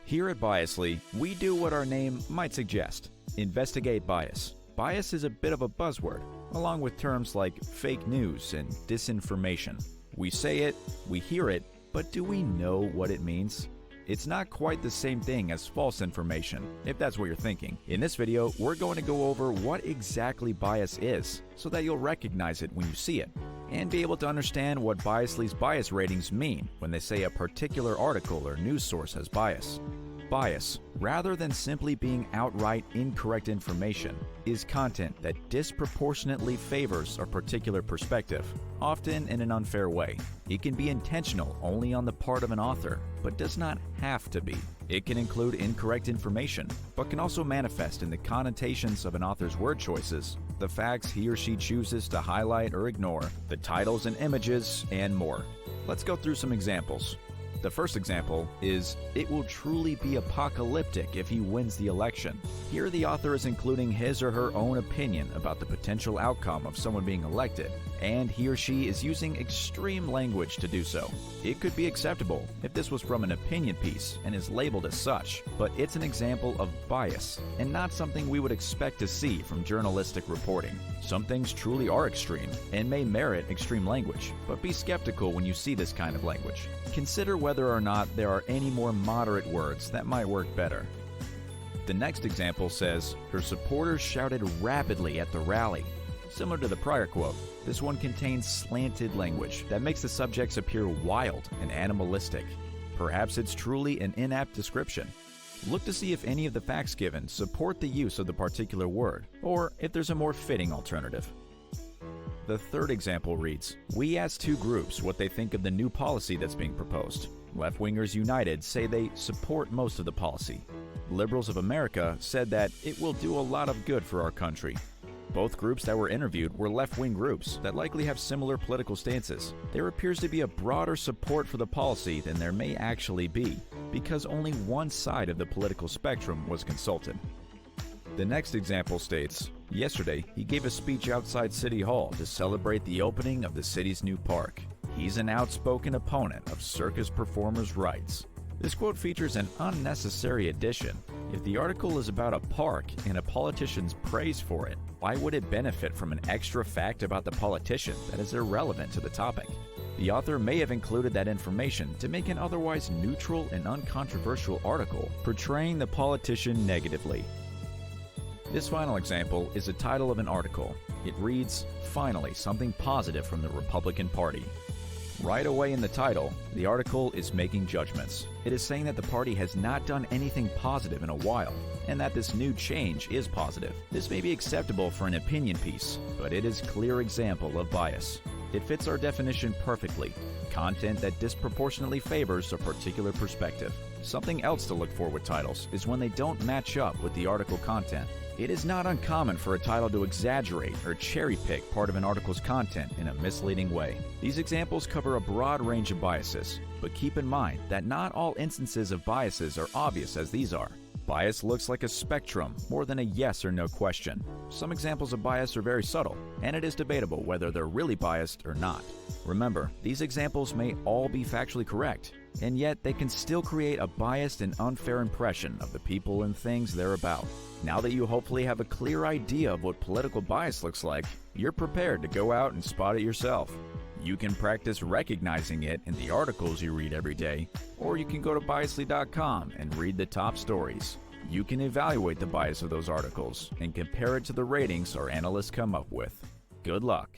Here at Biasly, we do what our name might suggest: investigate bias. Bias is a bit of a buzzword, along with terms like fake news and disinformation. We say it, we hear it, but do we know what it means? It's not quite the same thing as false information, if that's what you're thinking. In this video, we're going to go over what exactly bias is, so that you'll recognize it when you see it, and be able to understand what Biasly's bias ratings mean when they say a particular article or news source has bias. Bias, rather than simply being outright incorrect information, is content that disproportionately favors a particular perspective, often in an unfair way. It can be intentional only on the part of an author, but does not have to be. It can include incorrect information, but can also manifest in the connotations of an author's word choices, the facts he or she chooses to highlight or ignore, the titles and images, and more. Let's go through some examples. The first example is, it will truly be apocalyptic if he wins the election. Here the author is including his or her own opinion about the potential outcome of someone being elected, and he or she is using extreme language to do so. It could be acceptable if this was from an opinion piece and is labeled as such, but it's an example of bias, and not something we would expect to see from journalistic reporting. Some things truly are extreme, and may merit extreme language, but be skeptical when you see this kind of language. Consider whether or not there are any more moderate words that might work better. The next example says, her supporters shouted rapidly at the rally. Similar to the prior quote, this one contains slanted language that makes the subjects appear wild and animalistic. Perhaps it's truly an inapt description. Look to see if any of the facts given support the use of the particular word, or if there's a more fitting alternative. The third example reads, we asked two groups what they think of the new policy that's being proposed. Left-wingers United say they support most of the policy. Liberals of America said that it will do a lot of good for our country. Both groups that were interviewed were left-wing groups that likely have similar political stances. There appears to be a broader support for the policy than there may actually be, because only one side of the political spectrum was consulted. The next example states, yesterday he gave a speech outside City Hall to celebrate the opening of the city's new park. He's an outspoken opponent of circus performers' rights. This quote features an unnecessary addition. If the article is about a park and a politician's praise for it, why would it benefit from an extra fact about the politician that is irrelevant to the topic? The author may have included that information to make an otherwise neutral and uncontroversial article portraying the politician negatively. This final example is the title of an article. It reads, finally, something positive from the Republican Party. Right away in the title, the article is making judgments. It is saying that the party has not done anything positive in a while, and that this new change is positive. This may be acceptable for an opinion piece, but it is a clear example of bias. It fits our definition perfectly: content that disproportionately favors a particular perspective. Something else to look for with titles is when they don't match up with the article content. It is not uncommon for a title to exaggerate or cherry-pick part of an article's content in a misleading way. These examples cover a broad range of biases, but keep in mind that not all instances of biases are obvious as these are. Bias looks like a spectrum more than a yes or no question. Some examples of bias are very subtle, and it is debatable whether they're really biased or not. Remember, these examples may all be factually correct, and yet they can still create a biased and unfair impression of the people and things they're about. Now that you hopefully have a clear idea of what political bias looks like, you're prepared to go out and spot it yourself. You can practice recognizing it in the articles you read every day, or you can go to Biasly.com and read the top stories. You can evaluate the bias of those articles and compare it to the ratings our analysts come up with. Good luck.